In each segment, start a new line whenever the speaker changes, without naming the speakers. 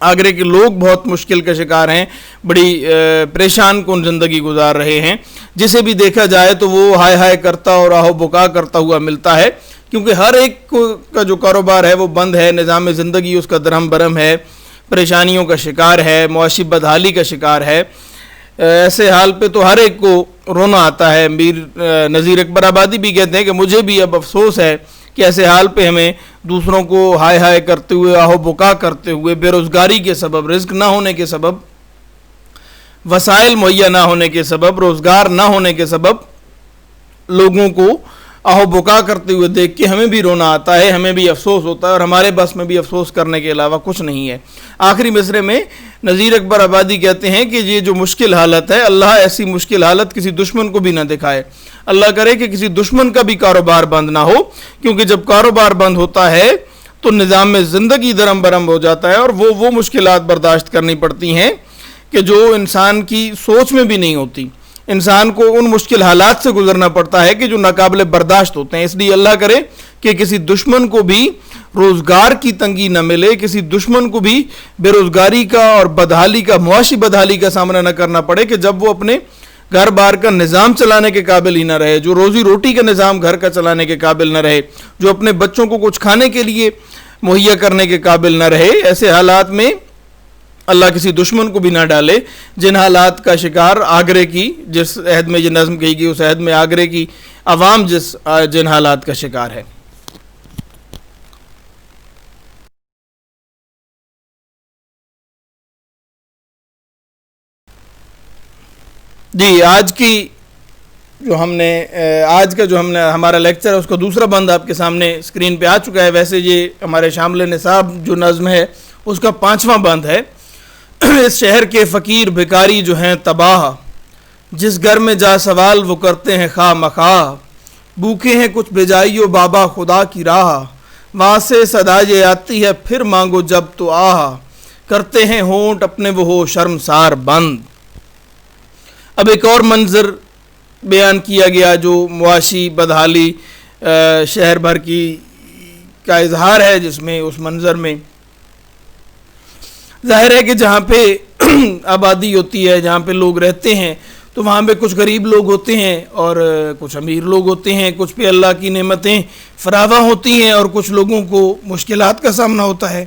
آگرے کے لوگ بہت مشکل کا شکار ہیں، بڑی پریشان کن زندگی گزار رہے ہیں. جسے بھی دیکھا جائے تو وہ ہائے ہائے کرتا اور آہو بکا کرتا ہوا ملتا ہے، کیونکہ ہر ایک کا جو کاروبار ہے وہ بند ہے، نظام زندگی اس کا درہم برہم ہے، پریشانیوں کا شکار ہے، معاشی بدحالی کا شکار ہے. ایسے حال پہ تو ہر ایک کو رونا آتا ہے. میر نذیر اکبر آبادی بھی کہتے ہیں کہ مجھے بھی اب افسوس ہے کہ ایسے حال پہ ہمیں دوسروں کو ہائے ہائے کرتے ہوئے، آہو بکا کرتے ہوئے، بے روزگاری کے سبب، رزق نہ ہونے کے سبب، وسائل مہیا نہ ہونے کے سبب، روزگار نہ ہونے کے سبب لوگوں کو آہو بکا کرتے ہوئے دیکھ کے ہمیں بھی رونا آتا ہے، ہمیں بھی افسوس ہوتا ہے، اور ہمارے بس میں بھی افسوس کرنے کے علاوہ کچھ نہیں ہے. آخری مصرے میں نذیر اکبر آبادی کہتے ہیں کہ یہ جو مشکل حالت ہے، اللہ ایسی مشکل حالت کسی دشمن کو بھی نہ دکھائے. اللہ کرے کہ کسی دشمن کا بھی کاروبار بند نہ ہو، کیونکہ جب کاروبار بند ہوتا ہے تو نظام میں زندگی درم برم ہو جاتا ہے، اور وہ مشکلات برداشت کرنی پڑتی ہیں کہ جو انسان کی سوچ میں بھی نہیں ہوتی. انسان کو ان مشکل حالات سے گزرنا پڑتا ہے کہ جو ناقابل برداشت ہوتے ہیں. اس لیے اللہ کرے کہ کسی دشمن کو بھی روزگار کی تنگی نہ ملے، کسی دشمن کو بھی بے روزگاری کا اور بدحالی کا، معاشی بدحالی کا سامنا نہ کرنا پڑے کہ جب وہ اپنے گھر بار کا نظام چلانے کے قابل ہی نہ رہے، جو روزی روٹی کا نظام گھر کا چلانے کے قابل نہ رہے، جو اپنے بچوں کو کچھ کھانے کے لیے مہیا کرنے کے قابل نہ رہے. ایسے حالات میں اللہ کسی دشمن کو بھی نہ ڈالے. جن حالات کا شکار آگرے کی، جس عہد میں یہ نظم کہی گئی، اس عہد میں آگرے کی عوام جن حالات کا شکار ہے. جی، آج کا جو ہمارا لیکچر ہے اس کا دوسرا بند آپ کے سامنے اسکرین پہ آ چکا ہے. ویسے یہ ہمارے شامل نصاب جو نظم ہے اس کا 5واں بند ہے. اس شہر کے فقیر بھکاری جو ہیں تباہ، جس گھر میں جا سوال وہ کرتے ہیں خواہ مخواہ، بھوکے ہیں کچھ بجائیو بابا خدا کی راہ، وہاں سے صدا یہ آتی ہے پھر مانگو جب تو آہ، کرتے ہیں ہونٹ اپنے وہ ہو شرمسار بند. اب ایک اور منظر بیان کیا گیا جو معاشی بدحالی شہر بھر کا اظہار ہے، جس میں اس منظر میں ظاہر ہے کہ جہاں پہ آبادی ہوتی ہے، جہاں پہ لوگ رہتے ہیں، تو وہاں پہ کچھ غریب لوگ ہوتے ہیں اور کچھ امیر لوگ ہوتے ہیں. کچھ پہ اللہ کی نعمتیں فراواں ہوتی ہیں اور کچھ لوگوں کو مشکلات کا سامنا ہوتا ہے.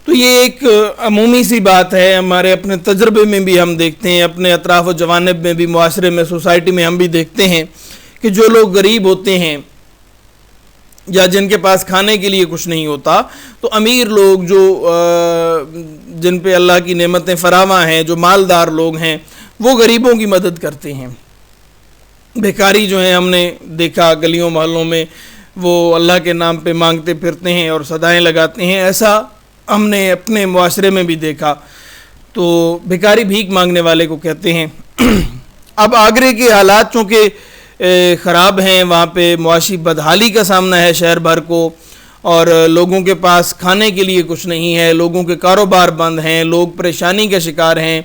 تو یہ ایک عمومی سی بات ہے، ہمارے اپنے تجربے میں بھی ہم دیکھتے ہیں، اپنے اطراف و جوانب میں بھی، معاشرے میں، سوسائٹی میں ہم بھی دیکھتے ہیں کہ جو لوگ غریب ہوتے ہیں یا جن کے پاس کھانے کے لیے کچھ نہیں ہوتا، تو امیر لوگ جو جن پہ اللہ کی نعمتیں فراواں ہیں، جو مالدار لوگ ہیں، وہ غریبوں کی مدد کرتے ہیں. بھیکاری جو ہیں ہم نے دیکھا گلیوں محلوں میں، وہ اللہ کے نام پہ مانگتے پھرتے ہیں اور صدائیں لگاتے ہیں. ایسا ہم نے اپنے معاشرے میں بھی دیکھا. تو بھیکاری بھیک مانگنے والے کو کہتے ہیں. اب آگرے کے حالات چونکہ خراب ہیں، وہاں پہ معاشی بدحالی کا سامنا ہے شہر بھر کو، اور لوگوں کے پاس کھانے کے لیے کچھ نہیں ہے، لوگوں کے کاروبار بند ہیں، لوگ پریشانی کا شکار ہیں.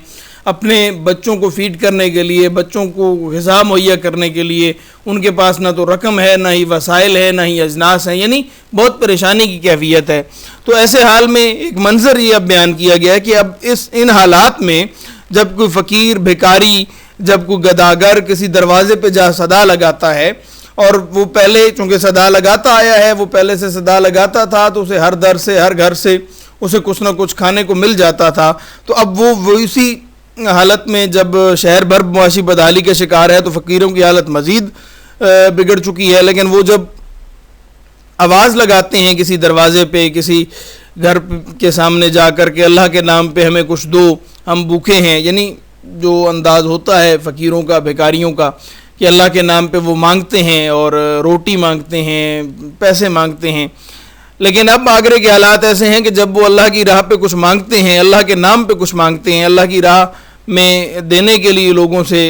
اپنے بچوں کو فیڈ کرنے کے لیے، بچوں کو غذا مہیا کرنے کے لیے ان کے پاس نہ تو رقم ہے، نہ ہی وسائل ہے، نہ ہی اجناس ہیں، یعنی بہت پریشانی کی کیفیت ہے. تو ایسے حال میں ایک منظر یہ اب بیان کیا گیا کہ اب ان حالات میں جب کوئی فقیر بھیکاری، جب کوئی گداگر کسی دروازے پہ جا صدا لگاتا ہے، اور وہ پہلے چونکہ صدا لگاتا آیا ہے، وہ پہلے سے صدا لگاتا تھا، تو اسے ہر در سے، ہر گھر سے اسے کچھ نہ کچھ کھانے کو مل جاتا تھا. تو اب وہ اسی حالت میں جب شہر بھر معاشی بدحالی کا شکار ہے تو فقیروں کی حالت مزید بگڑ چکی ہے. لیکن وہ جب آواز لگاتے ہیں کسی دروازے پہ، کسی گھر کے سامنے جا کر کے اللہ کے نام پہ ہمیں کچھ دو، ہم بھوکے ہیں، یعنی جو انداز ہوتا ہے فقیروں کا، بھیکاریوں کا، کہ اللہ کے نام پہ وہ مانگتے ہیں اور روٹی مانگتے ہیں، پیسے مانگتے ہیں. لیکن اب آگرے کے حالات ایسے ہیں کہ جب وہ اللہ کی راہ پہ کچھ مانگتے ہیں، اللہ کے نام پہ کچھ مانگتے ہیں، اللہ کی راہ میں دینے کے لیے لوگوں سے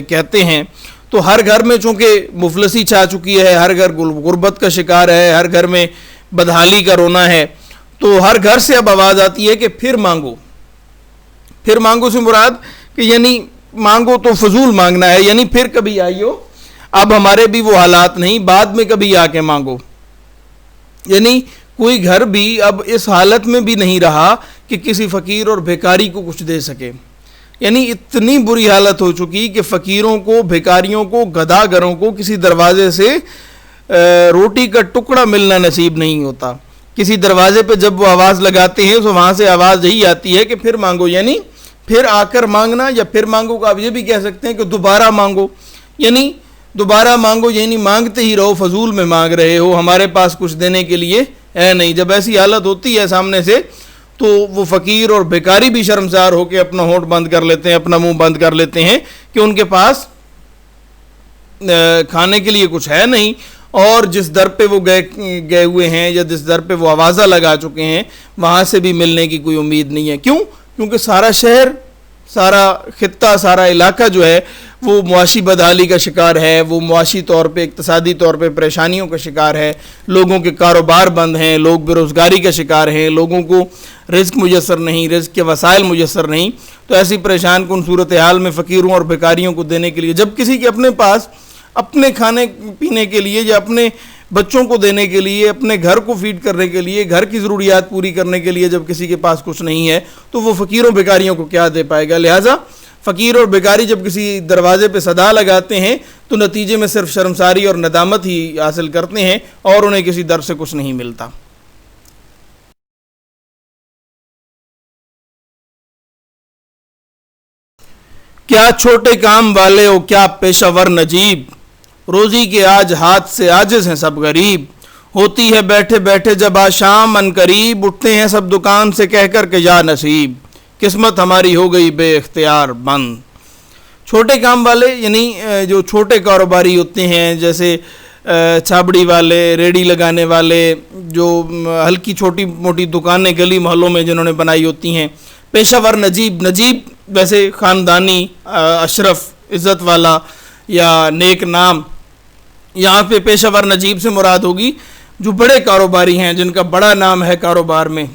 کہتے ہیں، تو ہر گھر میں چونکہ مفلسی چھا چکی ہے، ہر گھر غربت کا شکار ہے، ہر گھر میں بدحالی کا رونا ہے، تو ہر گھر سے اب آواز آتی ہے کہ پھر مانگو. پھر مانگو سے مراد کہ یعنی مانگو تو فضول مانگنا ہے، یعنی پھر کبھی آئیو، اب ہمارے بھی وہ حالات نہیں، بعد میں کبھی آ کے مانگو. یعنی کوئی گھر بھی اب اس حالت میں بھی نہیں رہا کہ کسی فقیر اور بھیکاری کو کچھ دے سکے. یعنی اتنی بری حالت ہو چکی کہ فقیروں کو، بھیکاریوں کو، گداگروں کو کسی دروازے سے روٹی کا ٹکڑا ملنا نصیب نہیں ہوتا. کسی دروازے پہ جب وہ آواز لگاتے ہیں تو وہاں سے آواز یہی آتی ہے کہ پھر مانگو، یعنی پھر آ کر مانگنا، یا پھر مانگو کو آپ یہ بھی کہہ سکتے ہیں کہ دوبارہ مانگو. یعنی دوبارہ مانگو یعنی مانگتے ہی رہو، فضول میں مانگ رہے ہو، ہمارے پاس کچھ دینے کے لیے ہے نہیں. جب ایسی حالت ہوتی ہے سامنے سے تو وہ فقیر اور بھیکاری بھی شرمسار ہو کے اپنا ہونٹ بند کر لیتے ہیں، اپنا منہ بند کر لیتے ہیں کہ ان کے پاس کھانے کے لیے کچھ ہے نہیں، اور جس در پہ وہ گئے ہوئے ہیں یا جس در پہ وہ آوازہ لگا چکے ہیں وہاں سے بھی ملنے کی کوئی امید نہیں ہے. کیوں؟ کیونکہ سارا شہر، سارا خطہ، سارا علاقہ جو ہے وہ معاشی بدحالی کا شکار ہے، وہ معاشی طور پہ، اقتصادی طور پہ پریشانیوں کا شکار ہے. لوگوں کے کاروبار بند ہیں، لوگ بے روزگاری کا شکار ہیں، لوگوں کو رزق میسر نہیں، رزق کے وسائل میسر نہیں. تو ایسی پریشان کن صورتحال میں فقیروں اور بھیکاریوں کو دینے کے لیے، جب کسی کے اپنے پاس اپنے کھانے پینے کے لیے یا اپنے بچوں کو دینے کے لیے، اپنے گھر کو فیڈ کرنے کے لیے، گھر کی ضروریات پوری کرنے کے لیے جب کسی کے پاس کچھ نہیں ہے تو وہ فقیروں بھیکاریوں کو کیا دے پائے گا؟ لہٰذا فقیر اور بھیکاری جب کسی دروازے پہ صدا لگاتے ہیں تو نتیجے میں صرف شرمساری اور ندامت ہی حاصل کرتے ہیں اور انہیں کسی در سے کچھ نہیں ملتا. کیا چھوٹے کام والے ہو، کیا پیشہ ور نجیب، روزی کے آج ہاتھ سے عاجز ہیں سب غریب. ہوتی ہے بیٹھے بیٹھے جب آشام ان قریب، اٹھتے ہیں سب دکان سے کہہ کر کہ یا نصیب، قسمت ہماری ہو گئی بے اختیار بند. چھوٹے کام والے یعنی جو چھوٹے کاروباری ہوتے ہیں، جیسے چھابڑی والے، ریڑھی لگانے والے، جو ہلکی چھوٹی موٹی دکانیں گلی محلوں میں جنہوں نے بنائی ہوتی ہیں. پیشہ ور نجیب، نجیب ویسے خاندانی، اشرف، عزت والا یا نیک نام. یہاں پہ پیشہ ور نجیب سے مراد ہوگی جو بڑے کاروباری ہیں، جن کا بڑا نام ہے کاروبار میں.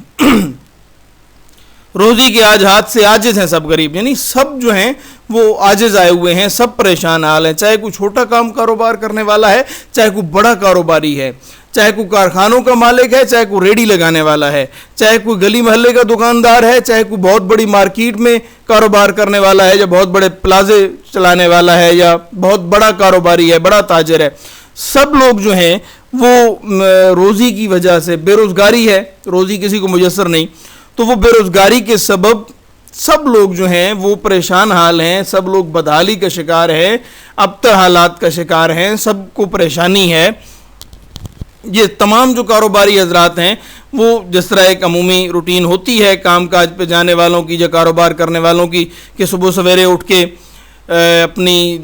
روزی کے آج ہاتھ سے عاجز ہیں سب غریب، یعنی سب جو ہیں وہ عاجز آئے ہوئے ہیں، سب پریشان حال ہیں. چاہے کوئی چھوٹا کام کاروبار کرنے والا ہے، چاہے کوئی بڑا کاروباری ہے، چاہے کوئی کارخانوں کا مالک ہے، چاہے کوئی ریڑھی لگانے والا ہے، چاہے کوئی گلی محلے کا دکاندار ہے، چاہے کوئی بہت بڑی مارکیٹ میں کاروبار کرنے والا ہے، یا بہت بڑے پلازے چلانے والا ہے، یا بہت بڑا کاروباری ہے، بڑا تاجر ہے. سب لوگ جو ہیں وہ روزی کی وجہ سے، بے روزگاری ہے، روزی کسی کو میسر نہیں، تو وہ بے روزگاری کے سبب سب لوگ جو ہیں وہ پریشان حال ہیں، سب لوگ بدحالی کا شکار ہیں، ابتر حالات کا شکار ہیں، سب کو پریشانی ہے. یہ تمام جو کاروباری حضرات ہیں وہ جس طرح ایک عمومی روٹین ہوتی ہے کام کاج پہ جانے والوں کی یا کاروبار کرنے والوں کی کہ صبح سویرے اٹھ کے اپنی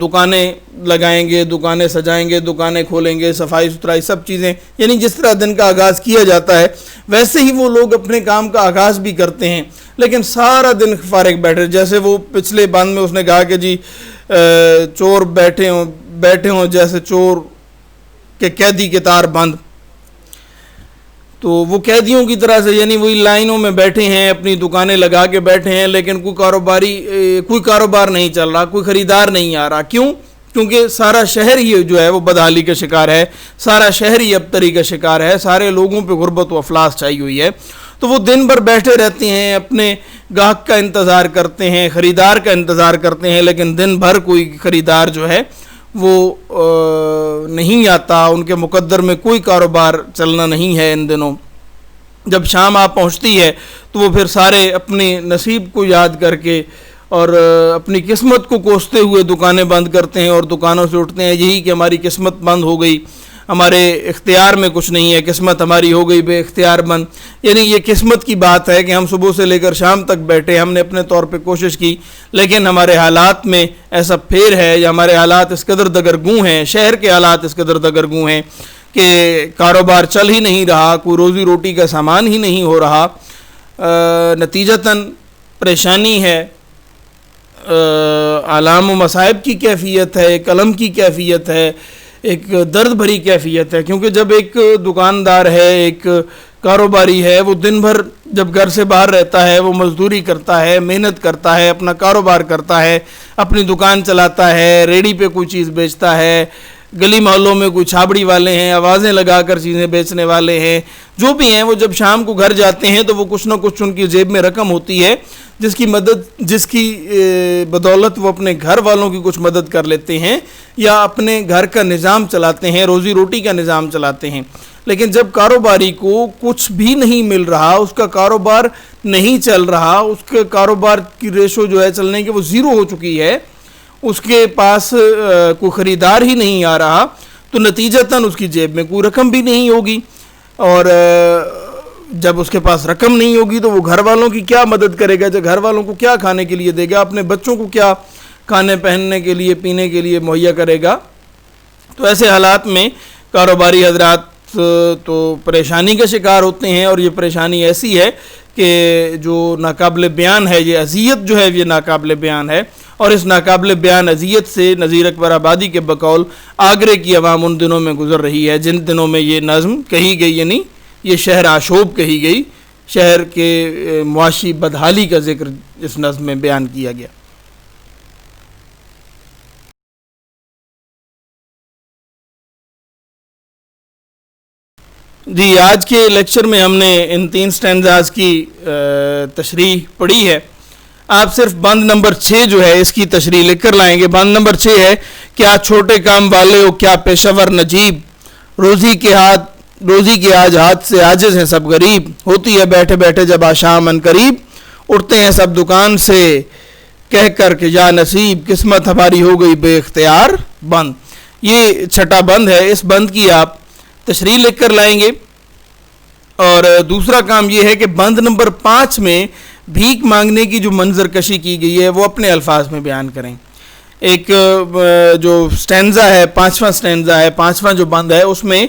دکانیں لگائیں گے، دکانیں سجائیں گے، دکانیں کھولیں گے، صفائی ستھرائی سب چیزیں، یعنی جس طرح دن کا آغاز کیا جاتا ہے ویسے ہی وہ لوگ اپنے کام کا آغاز بھی کرتے ہیں. لیکن سارا دن فارغ بیٹھے، جیسے وہ پچھلے بند میں اس نے کہا کہ جی چور بیٹھے ہوں جیسے چور کہ قیدی کے تار بند. تو وہ قیدیوں کی طرح سے، یعنی وہی لائنوں میں بیٹھے ہیں، اپنی دکانیں لگا کے بیٹھے ہیں، لیکن کوئی کاروبار نہیں چل رہا، کوئی خریدار نہیں آ رہا. کیوں؟ کیونکہ سارا شہر ہی جو ہے وہ بدحالی کا شکار ہے، سارا شہر ہی ابتری کا شکار ہے، سارے لوگوں پہ غربت و افلاس چھائی ہوئی ہے. تو وہ دن بھر بیٹھے رہتے ہیں، اپنے گاہک کا انتظار کرتے ہیں، خریدار کا انتظار کرتے ہیں، لیکن دن بھر کوئی خریدار جو ہے وہ نہیں آتا، ان کے مقدر میں کوئی کاروبار چلنا نہیں ہے ان دنوں. جب شام آپ پہنچتی ہے تو وہ پھر سارے اپنے نصیب کو یاد کر کے اور اپنی قسمت کو کوستے ہوئے دکانیں بند کرتے ہیں اور دکانوں سے اٹھتے ہیں، یہی کہ ہماری قسمت بند ہو گئی، ہمارے اختیار میں کچھ نہیں ہے، قسمت ہماری ہو گئی بے اختیار بند. یعنی یہ قسمت کی بات ہے کہ ہم صبح سے لے کر شام تک بیٹھے، ہم نے اپنے طور پہ کوشش کی، لیکن ہمارے حالات میں ایسا پھیر ہے یا ہمارے حالات اس قدر دگرگوں ہیں، شہر کے حالات اس قدر دگرگوں ہیں کہ کاروبار چل ہی نہیں رہا، کوئی روزی روٹی کا سامان ہی نہیں ہو رہا. نتیجتاً پریشانی ہے، آلام و مصائب کی کیفیت ہے، ایک الم کی کیفیت ہے، ایک درد بھری کیفیت ہے. کیونکہ جب ایک دکاندار ہے، ایک کاروباری ہے، وہ دن بھر جب گھر سے باہر رہتا ہے، وہ مزدوری کرتا ہے، محنت کرتا ہے، اپنا کاروبار کرتا ہے، اپنی دکان چلاتا ہے، ریڑھی پہ کوئی چیز بیچتا ہے، گلی محلوں میں کوئی چھابڑی والے ہیں، آوازیں لگا کر چیزیں بیچنے والے ہیں، جو بھی ہیں، وہ جب شام کو گھر جاتے ہیں تو وہ کچھ نہ کچھ ان کی جیب میں رقم ہوتی ہے جس کی بدولت وہ اپنے گھر والوں کی کچھ مدد کر لیتے ہیں یا اپنے گھر کا نظام چلاتے ہیں، روزی روٹی کا نظام چلاتے ہیں۔ لیکن جب کاروباری کو کچھ بھی نہیں مل رہا، اس کا کاروبار نہیں چل رہا، اس کے کاروبار کی ریشو جو ہے چلنے کی وہ زیرو ہو چکی ہے، اس کے پاس کوئی خریدار ہی نہیں آ رہا، تو نتیجتاً اس کی جیب میں کوئی رقم بھی نہیں ہوگی، اور جب اس کے پاس رقم نہیں ہوگی تو وہ گھر والوں کی کیا مدد کرے گا، جب گھر والوں کو کیا کھانے کے لیے دے گا، اپنے بچوں کو کیا کھانے پہننے کے لیے پینے کے لیے مہیا کرے گا۔ تو ایسے حالات میں کاروباری حضرات تو پریشانی کا شکار ہوتے ہیں، اور یہ پریشانی ایسی ہے کہ جو ناقابل بیان ہے، یہ اذیت جو ہے یہ ناقابل بیان ہے، اور اس ناقابل بیان اذیت سے نذیر اکبر آبادی کے بقول آگرے کی عوام ان دنوں میں گزر رہی ہے جن دنوں میں یہ نظم کہی گئی، یعنی یہ شہر آشوب کہی گئی، شہر کے معاشی بدحالی کا ذکر اس نظم میں بیان کیا گیا۔ جی، آج کے لیکچر میں ہم نے ان 3 سٹینزاز کی تشریح پڑھی ہے۔ آپ صرف بند نمبر 6 جو ہے اس کی تشریح لکھ کر لائیں گے۔ بند نمبر 6 ہے، کیا چھوٹے کام والے ہو کیا پیشہ ور نجیب، روزی کے آج ہاتھ سے عاجز ہیں سب غریب، ہوتی ہے بیٹھے بیٹھے جب آشام ان قریب، اٹھتے ہیں سب دکان سے کہہ کر کہ یا نصیب، قسمت ہماری ہو گئی بے اختیار بند۔ یہ چھٹا بند ہے، اس بند کی آپ تشریح لکھ کر لائیں گے۔ اور دوسرا کام یہ ہے کہ بند نمبر 5 میں بھیک مانگنے کی جو منظر کشی کی گئی ہے وہ اپنے الفاظ میں بیان کریں۔ ایک جو سٹینزا ہے، 5واں سٹینزا ہے، 5واں جو بند ہے، اس میں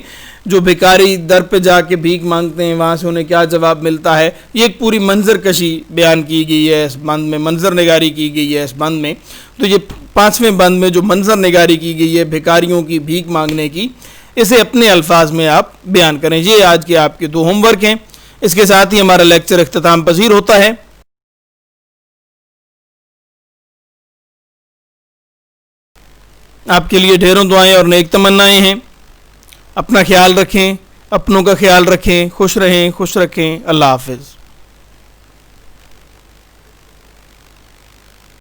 جو بھکاری در پہ جا کے بھیک مانگتے ہیں وہاں سے انہیں کیا جواب ملتا ہے، یہ ایک پوری منظر کشی بیان کی گئی ہے اس بند میں، منظر نگاری کی گئی ہے اس بند میں۔ تو یہ 5ویں بند میں جو منظر نگاری کی گئی ہے بھکاریوں کی بھیک مانگنے کی، اسے اپنے الفاظ میں آپ بیان کریں۔ یہ آج کے آپ کے 2 ہوم ورک ہیں۔ اس کے ساتھ ہی ہمارا لیکچر اختتام پذیر ہوتا ہے۔ آپ کے لیے ڈھیروں دعائیں اور نیک تمنائیں ہیں۔ اپنا خیال رکھیں، اپنوں کا خیال رکھیں، خوش رہیں، خوش رکھیں۔ اللہ حافظ۔